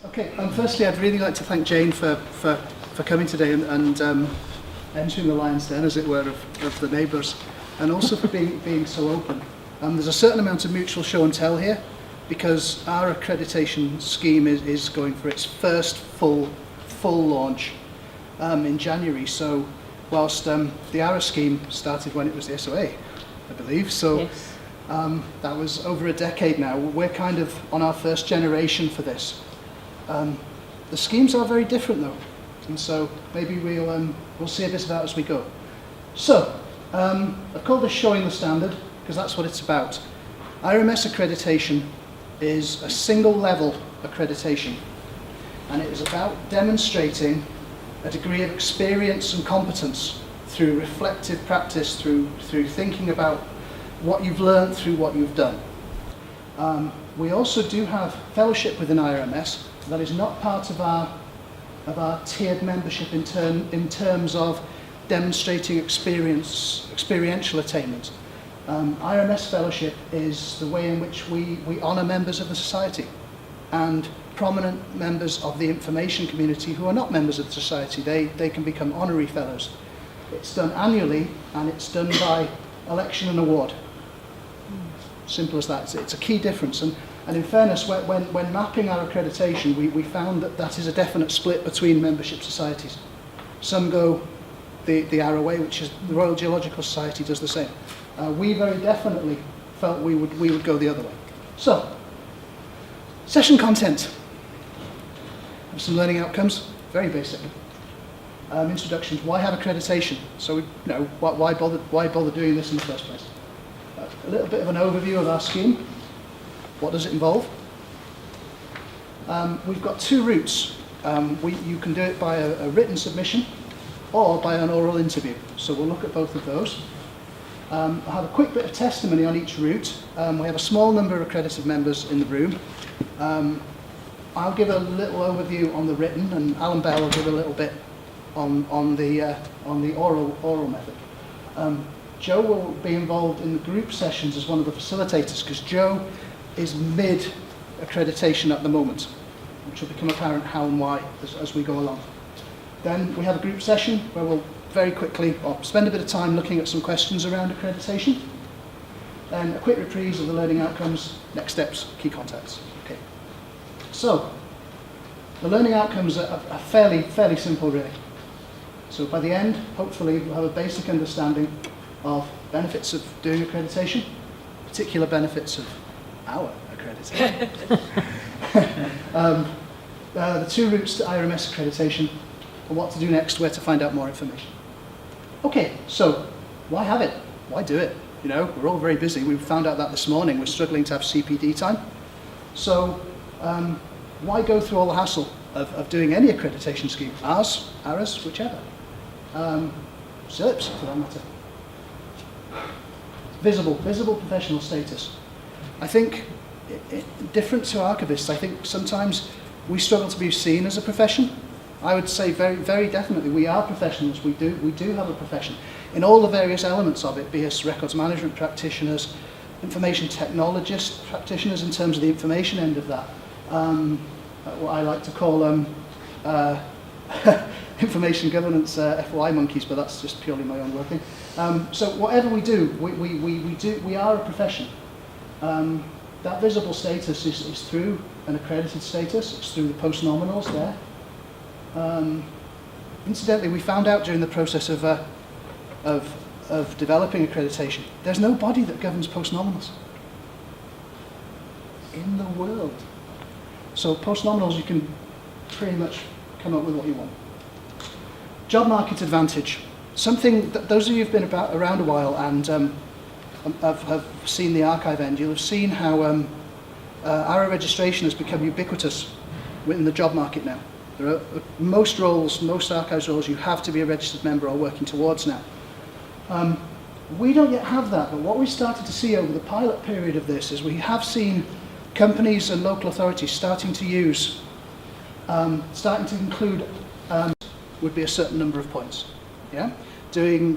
Okay, firstly I'd really like to thank Jane for coming today and entering the lion's den, as it were, of the neighbours, and also for being so open. There's a certain amount of mutual show and tell here, because our accreditation scheme is going for its first full launch in January. So whilst the ARA scheme started when it was the SOA, I believe, so yes. That was over a decade now. We're kind of on our first generation for this. The schemes are very different though, and so maybe we'll see a bit of that as we go. So I've called this Showing the Standard because that's what it's about. IRMS accreditation is a single level accreditation, and it is about demonstrating a degree of experience and competence through reflective practice, through thinking about what you've learned through what you've done. We also do have fellowship within IRMS. That is not part of our tiered membership in terms of demonstrating experiential attainment. IRMS fellowship is the way in which we honour members of the society and prominent members of the information community who are not members of the society. They can become honorary fellows. It's done annually, and it's done by election and award. Simple as that. It's a key difference. And in fairness, when mapping our accreditation, we found that is a definite split between membership societies. Some go the ARA way, which is the Royal Geological Society does the same. We very definitely felt we would go the other way. So, session content. Some learning outcomes, very basic. Introductions. Why have accreditation? So why bother doing this in the first place? A little bit of an overview of our scheme. What does it involve? We've got two routes. You can do it by a written submission or by an oral interview. So we'll look at both of those. I'll have a quick bit of testimony on each route. We have a small number of accredited members in the room. I'll give a little overview on the written, and Alan Bell will give a little bit on the oral method. Joe will be involved in the group sessions as one of the facilitators, because Joe is mid-accreditation at the moment, which will become apparent how and why as we go along. Then we have a group session where we'll very quickly spend a bit of time looking at some questions around accreditation. Then a quick reprise of the learning outcomes, next steps, key contacts. Okay. So the learning outcomes are fairly simple, really. So by the end, hopefully, we'll have a basic understanding of benefits of doing accreditation, particular benefits of our accreditation. The two routes to IRMS accreditation, and what to do next, where to find out more information. Okay, so why have it? Why do it? We're all very busy. We found out that this morning. We're struggling to have CPD time. So why go through all the hassle of doing any accreditation scheme? Ours, ARAS, whichever. SILPs, for that matter. Visible professional status. I think, different to archivists, I think sometimes we struggle to be seen as a profession. I would say very, very definitely we are professionals. We do have a profession in all the various elements of it, be it records management practitioners, information technologist practitioners in terms of the information end of that. What I like to call information governance FY monkeys, but that's just purely my own working. So whatever we do, we are a profession. That visible status is through an accredited status. It's through the post-nominals there. Incidentally, we found out during the process of developing accreditation, there's no body that governs post-nominals in the world. So post-nominals, you can pretty much come up with what you want. Job market advantage. Something that those of you who've been around a while and have seen the archive end, you'll have seen how ARA registration has become ubiquitous within the job market now. There are most roles, most archives roles, you have to be a registered member or working towards now. We don't yet have that, but what we started to see over the pilot period of this is we have seen companies and local authorities starting to use, starting to include would be a certain number of points. Yeah? Doing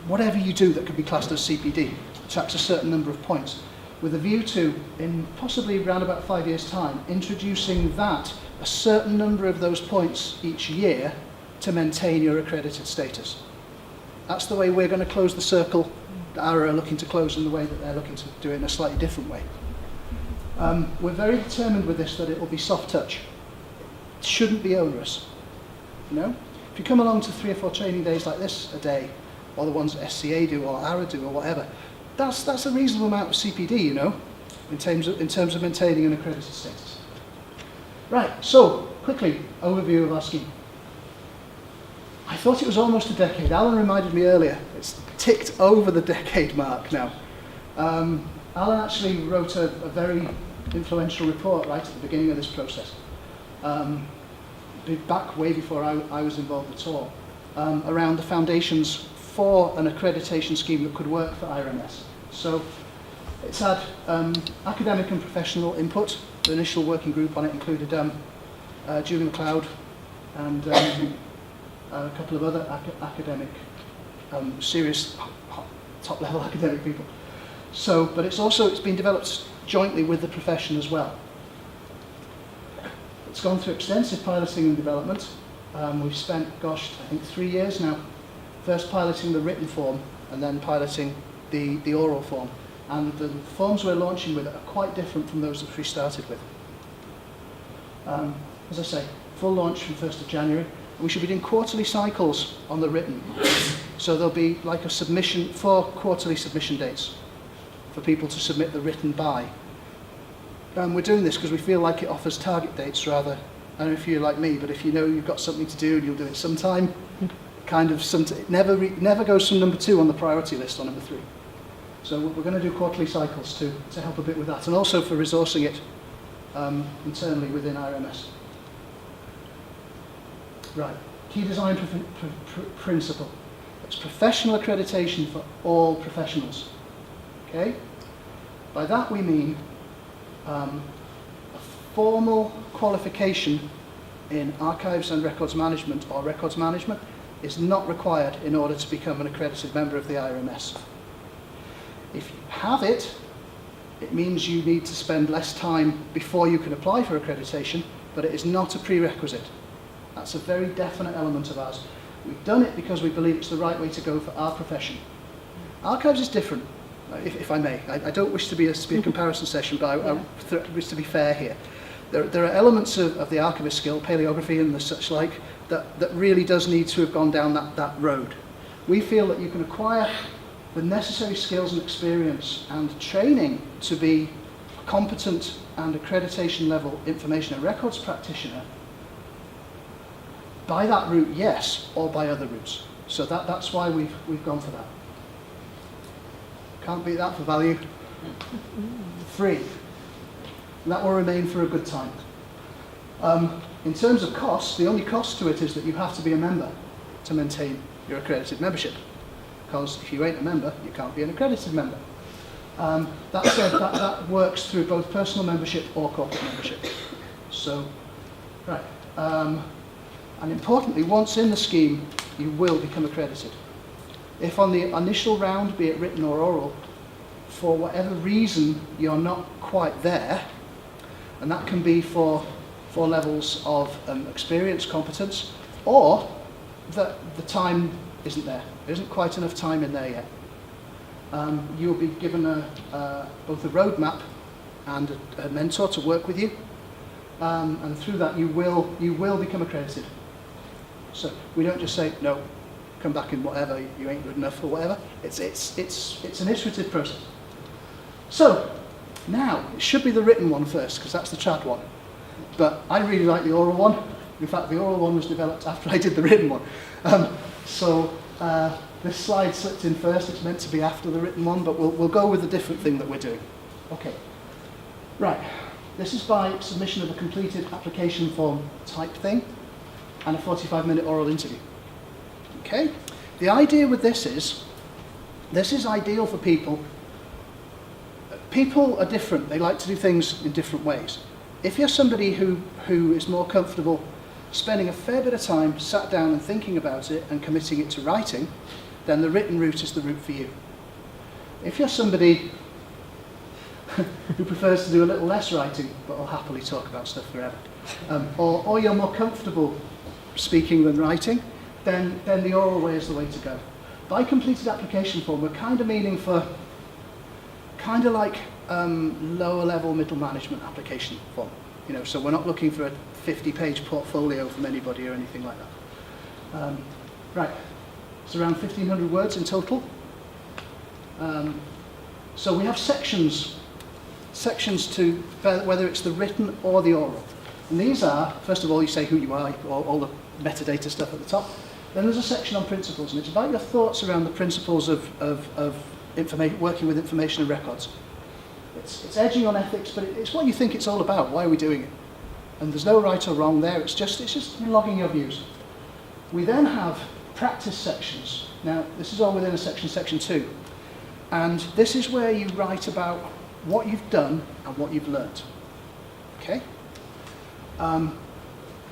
whatever you do that could be classed as CPD, attracts a certain number of points. with a view to, in possibly around about 5 years' time, introducing that a certain number of those points each year to maintain your accredited status. That's the way we're going to close the circle that ARA are looking to close, in the way that they're looking to do it in a slightly different way. We're very determined with this that it will be soft touch. It shouldn't be onerous. You know? If you come along to 3 or 4 training days like this a day, or the ones that SCA do or ARA do or whatever, that's a reasonable amount of CPD, you know, in terms of maintaining an accredited status. Right, so quickly, overview of our scheme. I thought it was almost a decade. Alan reminded me earlier, it's ticked over the decade mark now. Alan actually wrote a very influential report right at the beginning of this process, back way before I was involved at all, around the foundations for an accreditation scheme that could work for IRMS. So it's had academic and professional input. The initial working group on it included Julie McLeod and a couple of other academic, serious, top-level academic people. So, but it's been developed jointly with the profession as well. It's gone through extensive piloting and development. We've spent, gosh, I think 3 years now, first piloting the written form and then piloting the oral form. And the forms we're launching with are quite different from those that we started with. As I say, full launch from 1st of January. We should be doing quarterly cycles on the written. So there'll be like a submission, 4 quarterly submission dates for people to submit the written by. We're doing this because we feel like it offers target dates rather, I don't know if you're like me, but if you know you've got something to do and you'll do it sometime, kind of, it never goes from number 2 on the priority list or number 3. So we're going to do quarterly cycles to help a bit with that, and also for resourcing it internally within IRMS. Right, key design principle. It's professional accreditation for all professionals. Okay? By that we mean a formal qualification in archives and records management or records management is not required in order to become an accredited member of the IRMS. If you have it, it means you need to spend less time before you can apply for accreditation, but it is not a prerequisite. That's a very definite element of ours. We've done it because we believe it's the right way to go for our profession. Archives is different, if I may. I don't wish to be a comparison session, but I wish to be fair here. There are elements of the archivist skill, paleography and the such like, that really does need to have gone down that road. We feel that you can acquire the necessary skills and experience and training to be a competent and accreditation level information and records practitioner by that route, yes, or by other routes. So that's why we've gone for that. Can't beat that for value. Free. And that will remain for a good time. In terms of cost, the only cost to it is that you have to be a member to maintain your accredited membership. Because if you ain't a member, you can't be an accredited member. That said, that works through both personal membership or corporate membership. So, right. And importantly, once in the scheme, you will become accredited. If on the initial round, be it written or oral, for whatever reason you're not quite there, and that can be for levels of experience, competence, or that the time isn't there. There isn't quite enough time in there yet. You'll be given both a roadmap and a mentor to work with you, and through that you will become accredited. So we don't just say, no, come back in whatever, you ain't good enough or whatever. It's an iterative process. So now, it should be the written one first, because that's the trad one. But I really like the oral one. In fact, the oral one was developed after I did the written one. This slide slipped in first. It's meant to be after the written one, but we'll go with a different thing that we're doing. Okay. Right. This is by submission of a completed application form type thing and a 45-minute oral interview. Okay? The idea with this is ideal for people. People are different. They like to do things in different ways. If you're somebody who is more comfortable spending a fair bit of time sat down and thinking about it and committing it to writing, then the written route is the route for you. If you're somebody who prefers to do a little less writing, but will happily talk about stuff forever. Or you're more comfortable speaking than writing, then the oral way is the way to go. By completed application form, we're kind of meaning for kind of like lower level middle management application form. You know, so we're not looking for a 50-page portfolio from anybody or anything like that. Right, it's around 1,500 words in total. So we have sections to whether it's the written or the oral. And these are, first of all, you say who you are, all the metadata stuff at the top. Then there's a section on principles, and it's about your thoughts around the principles of working with information and records. It's edging on ethics, but it's what you think it's all about. Why are we doing it? And there's no right or wrong there. It's just logging your views. We then have practice sections. Now, this is all within a section 2. And this is where you write about what you've done and what you've learnt. Okay?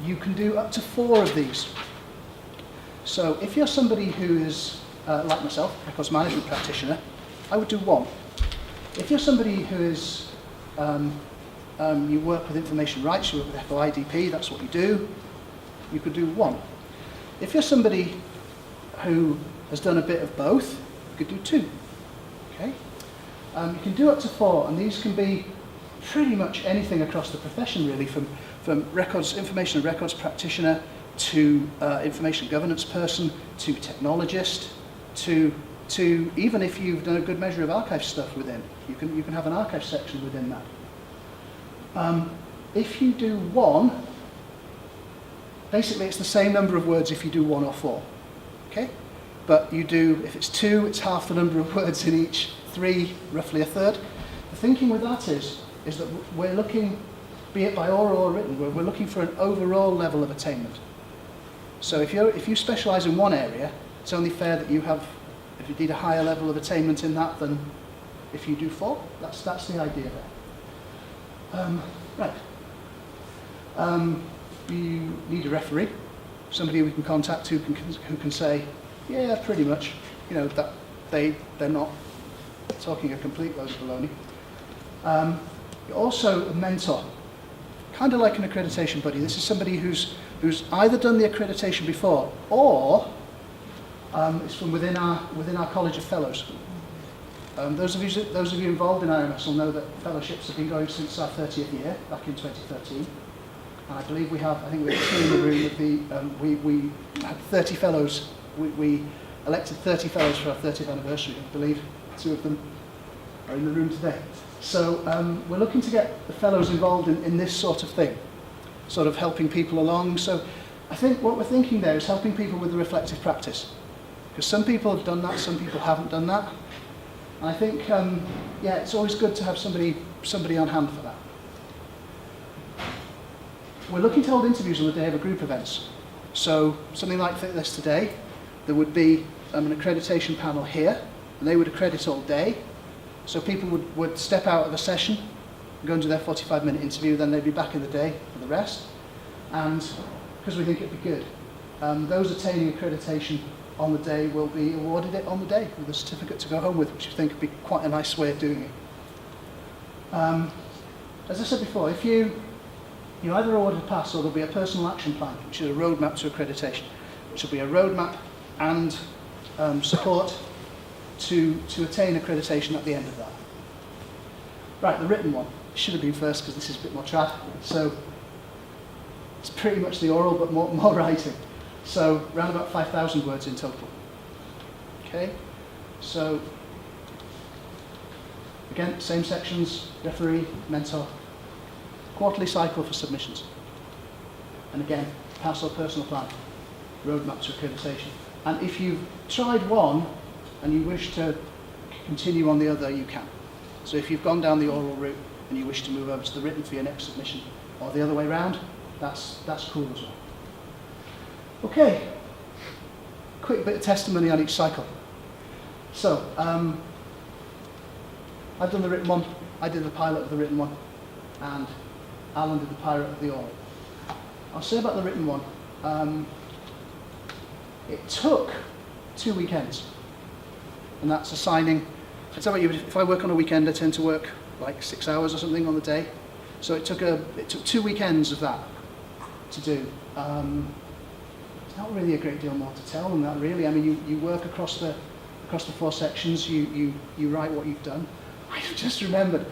You can do up to 4 of these. So if you're somebody who is, like myself, records management practitioner, I would do 1. If you're somebody who is, you work with information rights, you work with FOIDP, that's what you do, you could do 1. If you're somebody who has done a bit of both, you could do 2. Okay? You can do up to 4, and these can be pretty much anything across the profession, really, from information and records practitioner to information governance person to technologist to even if you've done a good measure of archive stuff within, you can have an archive section within that. If you do 1, basically it's the same number of words if you do 1 or 4. Okay? But you do, if it's 2, it's half the number of words in each. 3, roughly a third. The thinking with that is that we're looking, be it by oral or written, we're looking for an overall level of attainment. So if you specialise in one area, it's only fair that you have, if you need a higher level of attainment in that than if you do 4. That's the idea there. Right. You need a referee, somebody we can contact who can say, yeah, pretty much, you know, that they're not talking a complete load of baloney. You're also a mentor, kind of like an accreditation buddy. This is somebody who's either done the accreditation before or is from within our College of Fellows. Those of you involved in IRMS will know that fellowships have been going since our 30th year, back in 2013. And I believe we have 2 in the room with we had 30 fellows. We elected 30 fellows for our 30th anniversary. I believe 2 of them are in the room today. So we're looking to get the fellows involved in this sort of thing, sort of helping people along. So I think what we're thinking there is helping people with the reflective practice. Because some people have done that, some people haven't done that. And I think, yeah, it's always good to have somebody on hand for that. We're looking to hold interviews on the day of a group events. So something like this today, there would be an accreditation panel here, and they would accredit all day. So people would step out of a session, go into their 45-minute interview, then they'd be back in the day for the rest. And because we think it'd be good, those attaining accreditation on the day will be awarded it on the day with a certificate to go home with, which I think would be quite a nice way of doing it. As I said before, if you either awarded a pass or there'll be a personal action plan, which is a roadmap to accreditation, which will be a roadmap and support to attain accreditation at the end of that. Right, the written one. It should have been first because this is a bit more trad. So it's pretty much the oral but more writing. So around about 5,000 words in total. Okay, so again, same sections, referee, mentor, quarterly cycle for submissions. And again, pass or personal plan, roadmap to accreditation. And if you've tried one and you wish to continue on the other, you can. So if you've gone down the oral route and you wish to move over to the written for your next submission, or the other way around, that's cool as well. Okay, quick bit of testimony on each cycle. So, I've done the written one, I did the pilot of the written one, and Alan did the pilot of the oral. I'll say about the written one, it took 2 weekends, and that's assigning. It's about you. If I work on a weekend, I tend to work like 6 hours or something on the day. So it took 2 weekends of that to do. There's not really a great deal more to tell than that, really. I mean, you work across the 4 sections. You write what you've done. I just remembered.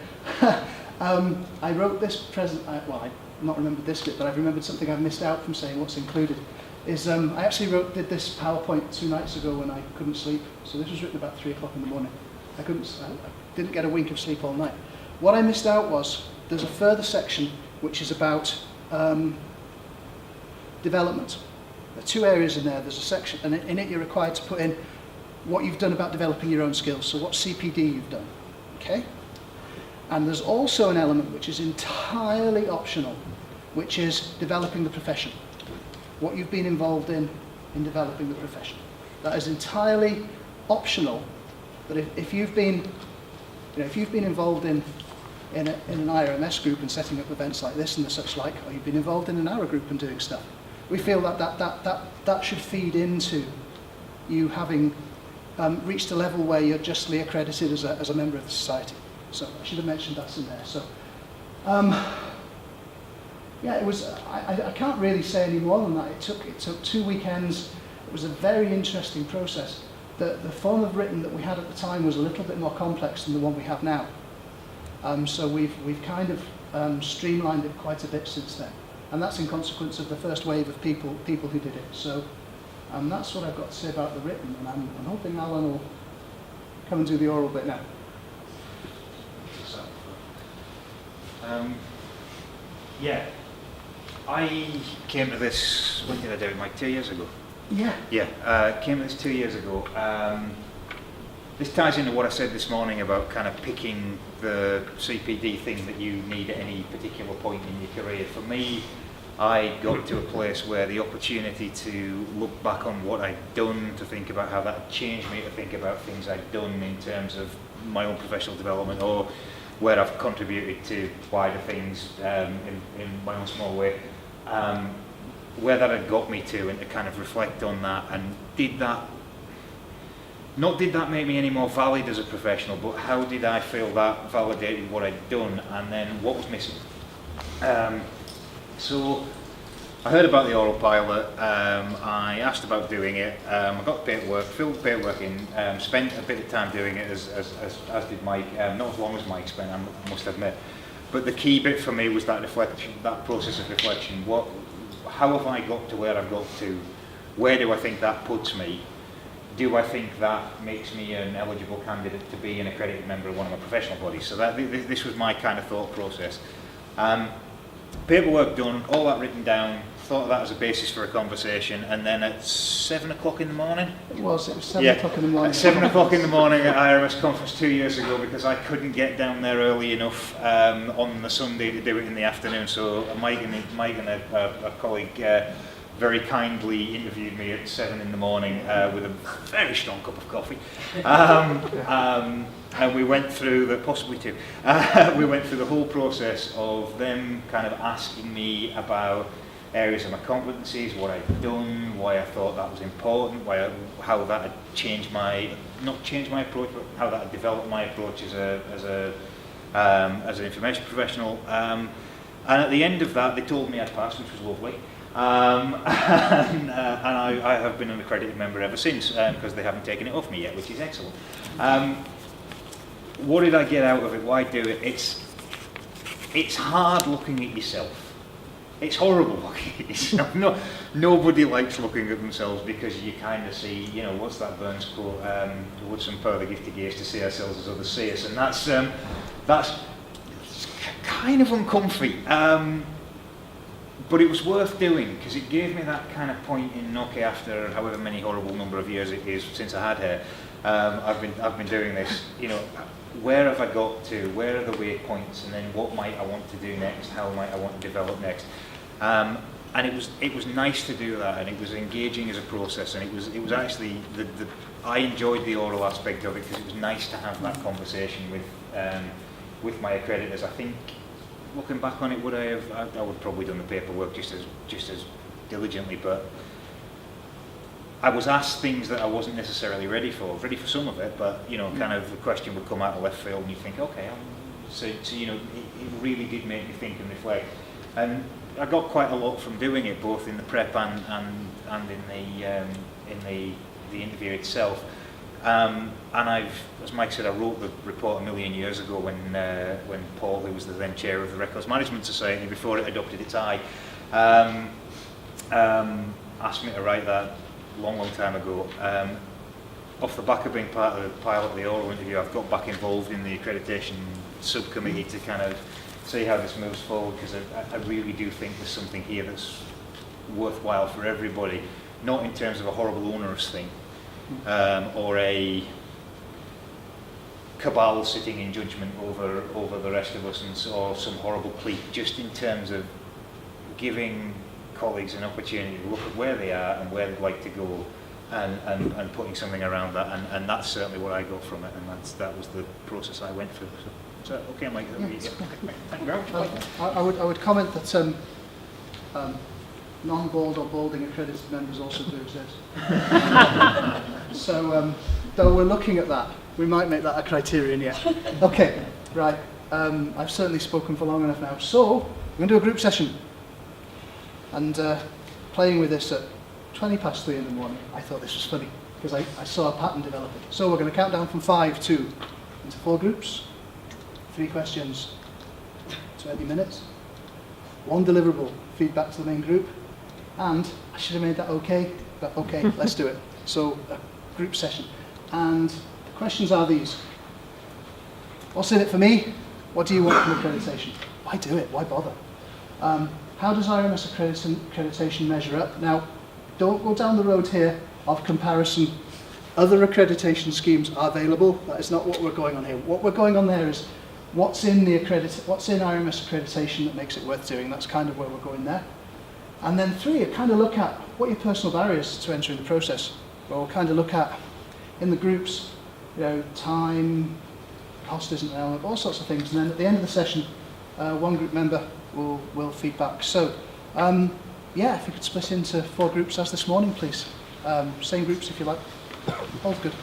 I wrote this I've not remembered this bit, but I've remembered something I've missed out from saying what's included. I actually did this PowerPoint 2 nights ago when I couldn't sleep. So this was written about 3 o'clock in the morning. I didn't get a wink of sleep all night. What I missed out was there's a further section which is about development. There are 2 areas in there. There's a section, and in it you're required to put in what you've done about developing your own skills. So what CPD you've done, okay? And there's also an element which is entirely optional, which is developing the profession. What you've been involved in developing the profession. That is entirely optional. But if you've been involved in an IRMS group and setting up events like this and the such like, or you've been involved in an hour group and doing stuff, we feel that should feed into you having reached a level where you're justly accredited as a member of the society. So I should have mentioned that in there. So, yeah, it was. I can't really say any more than that. It took 2 weekends. It was a very interesting process. The form of written that we had at the time was a little bit more complex than the one we have now. So we've kind of streamlined it quite a bit since then, and that's in consequence of the first wave of people who did it. So that's what I've got to say about the written, and I'm hoping Alan will come and do the oral bit now. Yeah, I came to this, when did I do it, Mike, 2 years ago? Yeah. Yeah, came to this 2 years ago. This ties into what I said this morning about kind of picking the CPD thing that you need at any particular point in your career. For me, I got to a place where the opportunity to look back on what I'd done, to think about how that had changed me, to think about things I'd done in terms of my own professional development, or where I've contributed to wider things in my own small way, where that had got me to, and to kind of reflect on that, and did that make me any more valid as a professional, but how did I feel that validated what I'd done, and then what was missing? So I heard about the oral pilot, I asked about doing it, I got paperwork, filled the paperwork in, spent a bit of time doing it as did Mike, not as long as Mike spent, I must admit. But the key bit for me was that reflection, that process of reflection. How have I got to where I've got to? Where do I think that puts me? Do I think that makes me an eligible candidate to be an accredited member of one of my professional bodies? So this was my kind of thought process. Paperwork done, all that written down, thought of that as a basis for a conversation, and then at 7 o'clock in the morning? It was 7 o'clock in the morning. At 7 o'clock in the morning at IRMS conference 2 years ago, because I couldn't get down there early enough on the Sunday to do it in the afternoon. So Mike and a colleague very kindly interviewed me at 7 in the morning with a very strong cup of coffee. And we went through possibly two, we went through the whole process of them kind of asking me about areas of my competencies, what I'd done, why I thought that was important, how that had changed not changed my approach, but how that had developed my approach as an information professional. And at the end of that, they told me I'd passed, which was lovely. And I have been an accredited member ever since, because they haven't taken it off me yet, which is excellent. What did I get out of it? Why do it? It's hard looking at yourself. It's horrible looking at yourself. Nobody likes looking at themselves, because you kind of see, what's that Burns quote? Would some further gift to gaze to see ourselves as others see us, and that's kind of uncomfy. But it was worth doing, because it gave me that kind of point in, okay, after however many horrible number of years it is since I had hair, I've been doing this, where have I got to, where are the waypoints, and then what might I want to do next, how might I want to develop next. And it was nice to do that, and it was engaging as a process, and it was actually, I enjoyed the oral aspect of it, because it was nice to have that conversation with my accreditors. I think, looking back on it, I would have probably done the paperwork just as diligently, but I was asked things that I wasn't necessarily ready for some of it, but kind of the question would come out of left field, and you think, okay, So you know, it really did make me think and reflect. And I got quite a lot from doing it, both in the prep and in the interview itself. And I've, as Mike said, I wrote the report a million years ago when Paul, who was the then chair of the Records Management Society, before it adopted its eye, asked me to write that long time ago. Off the back of being part of the pilot of the oral interview, I've got back involved in the accreditation subcommittee to kind of see how this moves forward, because I really do think there's something here that's worthwhile for everybody, not in terms of a horrible onerous thing, or a cabal sitting in judgment over the rest of us, or some horrible clique, just in terms of giving colleagues an opportunity to look at where they are and where they'd like to go, and putting something around that, and that's certainly what I got from it, and that was the process I went through. So okay, Mike. Yes. Thank you very much. I would comment that non-bald or balding accredited members also do exist. So though we're looking at that, we might make that a criterion yet. Okay, right. I've certainly spoken for long enough now. So we're going to do a group session, and playing with this at 3:20 in the morning, I thought this was funny because I saw a pattern developing. So we're going to count down from 5 to into 4 groups, 3 questions, 20 minutes, 1 deliverable, feedback to the main group, and I should have made that okay, but okay, let's do it. So a group session, and the questions are these: what's in it for me? What do you want from accreditation? Why do it? Why bother? How does IRMS accreditation measure up? Now, don't go down the road here of comparison. Other accreditation schemes are available. That is not what we're going on here. What we're going on there is what's in IRMS accreditation that makes it worth doing. That's kind of where we're going there. And then 3, kind of look at what are your personal barriers to entering the process. Well, we'll kind of look at in the groups, you know, time, cost isn't an element, all sorts of things. And then at the end of the session, 1 group member will feedback. So, yeah, if you could split into 4 groups as this morning, please. Same groups if you like. All's good.